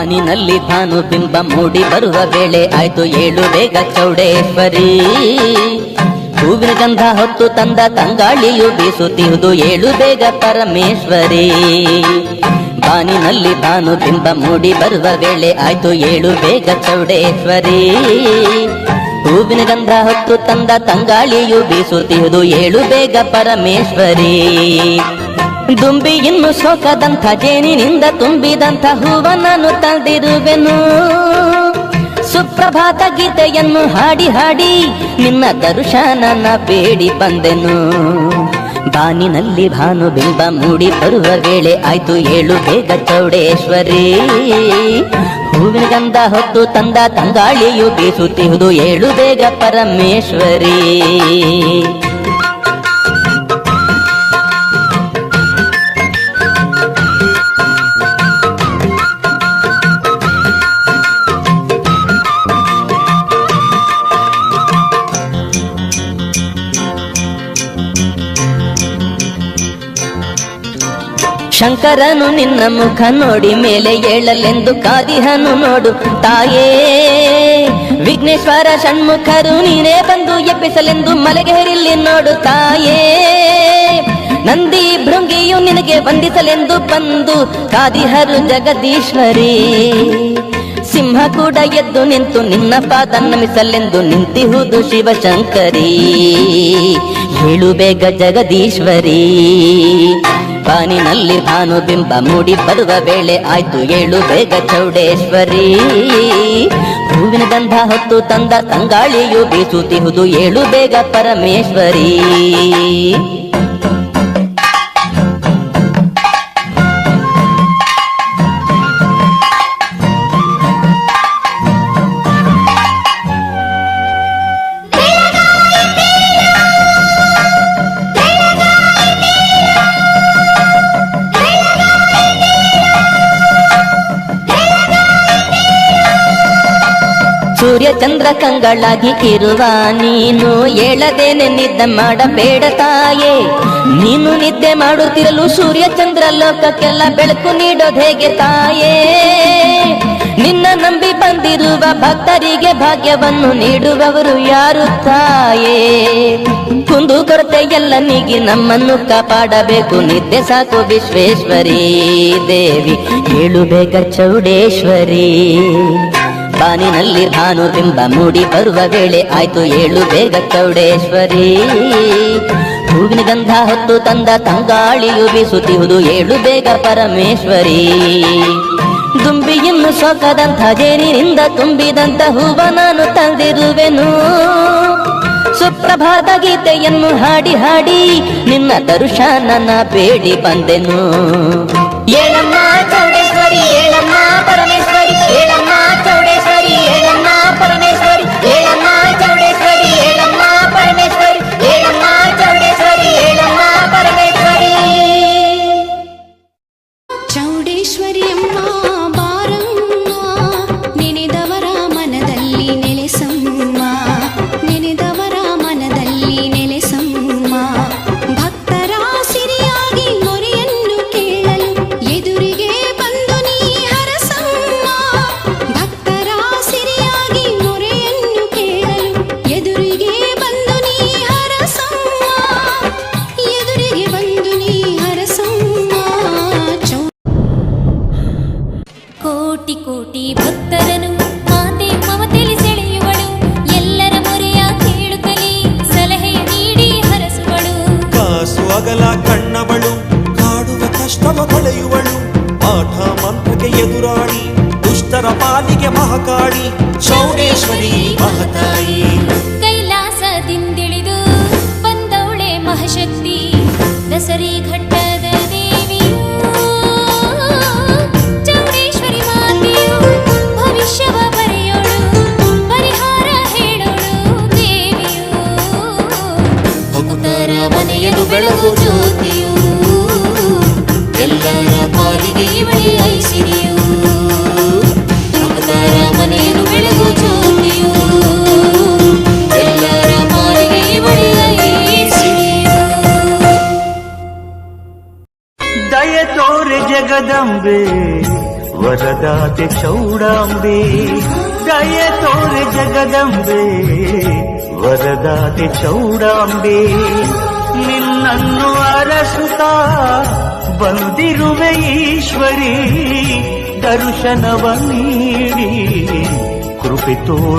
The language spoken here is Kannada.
ಬಾನಿನಲ್ಲಿ ಭಾನು ಬಿಂಬ ಮೂಡಿ ಬರುವ ವೇಳೆ ಆಯ್ತು ಏಳು ಬೇಗ ಚೌಡೇಶ್ವರಿ. ಹೂವಿನ ಗಂಧ ಹೊತ್ತು ತಂದ ತಂಗಾಳಿಯು ಬೀಸುತ್ತಿಹುದು ಏಳು ಬೇಗ ಪರಮೇಶ್ವರಿ. ಬಾನಿನಲ್ಲಿ ಭಾನು ಬಿಂಬ ಮೂಡಿ ಬರುವ ವೇಳೆ ಆಯ್ತು ಏಳು ಬೇಗ ಚೌಡೇಶ್ವರಿ. ಹೂವಿನ ಗಂಧ ಹೊತ್ತು ತಂದ ತಂಗಾಳಿಯು ಬೀಸುತ್ತಿಹುದು ಏಳು ಬೇಗ ಪರಮೇಶ್ವರಿ. ದುಂಬಿ ಇನ್ನು ಸೋಕದಂಥ ಜೇನಿನಿಂದ ತುಂಬಿದಂಥ ಹೂವ ನಾನು ತಂದಿರುವೆನು. ಸುಪ್ರಭಾತ ಗೀತೆಯನ್ನು ಹಾಡಿ ಹಾಡಿ ನಿನ್ನ ದರ್ಶನನ ಬೇಡಿ ಬಂದೆನು. ಬಾನಿನಲ್ಲಿ ಭಾನು ಬಿಂಬ ಮೂಡಿ ಬರುವ ವೇಳೆ ಆಯ್ತು ಏಳು ಬೇಗ ಚೌಡೇಶ್ವರಿ. ಹೂವಿನ ಗಂಧ ಹೊತ್ತು ತಂದ ತಂಗಾಳಿಯು ಬೀಸುತ್ತಿಹುದು ಏಳು ಬೇಗ ಪರಮೇಶ್ವರಿ. ಶಂಕರನು ನಿನ್ನ ಮುಖ ನೋಡಿ ಮೇಲೆ ಏಳಲೆಂದು ಕಾದಿಹನು ನೋಡು ತಾಯೇ. ವಿಘ್ನೇಶ್ವರ ಷಣ್ಮುಖರು ನೀನೇ ಬಂದು ಎಬ್ಬಿಸಲೆಂದು ಮಲಗೇರಿಲ್ಲಿ ನೋಡು ತಾಯೇ. ನಂದಿ ಭೃಂಗಿಯು ನಿನಗೆ ವಂದಿಸಲೆಂದು ಬಂದು ಕಾದಿಹರು ಜಗದೀಶ್ವರಿ. ಸಿಂಹ ಕೂಡ ಎದ್ದು ನಿಂತು ನಿನ್ನ ಪಾದ ನಮಿಸಲೆಂದು ನಿಂತಿಹುದು ಶಿವಶಂಕರಿ. ಏಳು ಬೇಗ ಜಗದೀಶ್ವರಿ. ಬಾನಿನಲ್ಲಿ ಭಾನು ಬಿಂಬ ಮೂಡಿ ಬರುವ ವೇಳೆ ಆಯ್ತು ಏಳು ಬೇಗ ಚೌಡೇಶ್ವರಿ. ಹೂವಿನ ಗಂಧ ಹೊತ್ತು ತಂದ ತಂಗಾಳಿಯು ಬೀಸುತ್ತಿಹುದು ಏಳು ಬೇಗ ಪರಮೇಶ್ವರಿ. ಸೂರ್ಯ ಚಂದ್ರ ಕಂಗಳಾಗಿ ಇರುವ ನೀನು ಏಳದೇನೆ ನಿದ್ದೆ ಮಾಡಬೇಡ ತಾಯೇ. ನೀನು ನಿದ್ದೆ ಮಾಡುತ್ತಿರಲು ಸೂರ್ಯ ಚಂದ್ರ ಲೋಕಕ್ಕೆಲ್ಲ ಬೆಳಕು ನೀಡೋದು ಹೇಗೆ ತಾಯೇ. ನಿನ್ನ ನಂಬಿ ಬಂದಿರುವ ಭಕ್ತರಿಗೆ ಭಾಗ್ಯವನ್ನು ನೀಡುವವರು ಯಾರು ತಾಯೇ. ಕುಂದು ಕೊರತೆ ಎಲ್ಲ ನೀಗಿ ನಮ್ಮನ್ನು ಕಾಪಾಡಬೇಕು ನಿದ್ದೆ ಸಾಕು ವಿಶ್ವೇಶ್ವರಿ ದೇವಿ. ಏಳು ಬೇಗ ಚೌಡೇಶ್ವರಿ. ಬಾನಿನಲ್ಲಿ ಭಾನು ಬಿಂಬ ಮೂಡಿ ಬರುವ ವೇಳೆ ಆಯ್ತು ಏಳು ಬೇಗ ಚೌಡೇಶ್ವರಿ. ಹೂವಿನ ಗಂಧ ಹೊತ್ತು ತಂದ ತಂಗಾಳಿಯು ಬೀಸುತ್ತಿಹುದು ಏಳು ಬೇಗ ಪರಮೇಶ್ವರಿ. ದುಂಬಿ ಇನ್ನು ಸೋಕದಂಥ ಜೇನಿನಿಂದ ತುಂಬಿದಂಥ ಹೂವ ನಾನು ತಂದಿರುವೆನು. ಸುಪ್ರಭಾತ ಗೀತೆಯನ್ನು ಹಾಡಿ ಹಾಡಿ ನಿನ್ನ ದರ್ಶನನ ಬೇಡಿ ಬಂದೆನು. ಏಳಮ್ಮ ಚೌಡೇಶ್ವರಿ ಏಳಮ್ಮ ಪರಮೇಶ್ವರಿ. ಏಳಮ್ಮ ಚೌಡೇಶ್ವರಿ ಏಳಮ್ಮ ಪರಮೇಶ್ವರಿ. ಏಳಮ್ಮ ಚೌಡೇಶ್ವರಿ ಏಳಮ್ಮ ಪರಮೇಶ್ವರಿ. ಏಳಮ್ಮ ಚೌಡೇಶ್ವರಿ ಏಳಮ್ಮ ಪರಮೇಶ್ವರಿ. ಚೌಡೇಶ್ವರಿ ಅಮ್ಮ ಬಾರಮ್ಮ, ನೆನೆದವರ ಮನದಲ್ಲಿ ನೆಲೆಸಮ್ಮ. ನೆನೆದವರ ಮನದಲ್ಲಿ ನೆಲೆಸಮ್ಮ. ಭಕ್ತರ ಸಿರಿಯಾಗಿ ಮೊರೆಯನ್ನು ಕೇಳಲು ಎದುರಿಗೆ ಬಂದು ನೀ ಹರಸಮ್ಮ. ಭಕ್ತರ ಸಿರಿಯಾಗಿ ಮೊರೆಯನ್ನು ಕೇಳಲು ಎದುರಿಗೆ ಬಂದು ನೀ ಹರಸಮ್ಮ. ಎದುರಿಗೆ ಬಂದು ನೀ ಹರಸಮ್ಮ. ಕೋಟಿ ಕೋಟಿ ಭಕ್ತರನು ಮಾತೆ ಮಮತೆಲಿ ಸೆಳೆಯುವಳು. ಎಲ್ಲರ ಮೊರೆಯ ಕೇಳುತ್ತಲೇ ಸಲಹೆ ನೀಡಿ ಹರಸುವಳು. ಕಾಸು ಅಗಲ ಕಣ್ಣವಳು, ಕಾಡುವ ಕಷ್ಟವ ಕಳೆಯುವಳು. ಪಾಠ ಮಂತ್ರಕ್ಕೆ ಎದುರಾಡಿ ದುಷ್ಟರ ಪಾಲಿಗೆ ಮಹಾಕಾಳಿ ಚೌಡೇಶ್ವರಿ ಮಹತಾಯಿ. ಕೈಲಾಸದಿಂದಿಳಿದು ಬಂದವಳೆ ಮಹಾಶಕ್ತಿ, ದಸರಿ ಘಟ್ಟದ ದೇವಿಯು. ಚೌಡೇಶ್ವರಿ ಮಾತೆಯು ಭವಿಷ್ಯವ ಬರೆಯೋಳು, ಪರಿಹಾರ ಹೇಳೋಳು ದೇವಿಯು. ಭಕ್ತರ ಮನೆಯನ್ನು ಬೆಳಗು ಜ್ಯೋತಿಯು, ಎಲ್ಲರ ಪಾಲಿಗೆ ಇವಳಿ ಐಸಿರಿಯು. ಭಕ್ತರ ಮನೆಯನ್ನು ಬೆಳಗು ಜ್ಯೋತಿಯು, ಎಲ್ಲರ ಪಾಲಿಗೆ ಇವಳಿ ಐಸಿರಿಯು. ದಯ ತೋರೆ ಜಗದಂಬೆ ವರದಾತೆ ಚೌಡಾಂಬೆ ದಯ ತೋರೆ ಜಗದಂಬೆ ವರದಾತೆ ಚೌಡಾಂಬೆ ನಿನ್ನನ್ನು ಅರಸುತ್ತಾ ಬಂದಿರುವೆ ಈಶ್ವರಿ ದರ್ಶನವ ನೀಡಿ ಕೃಪೆ ತೋರು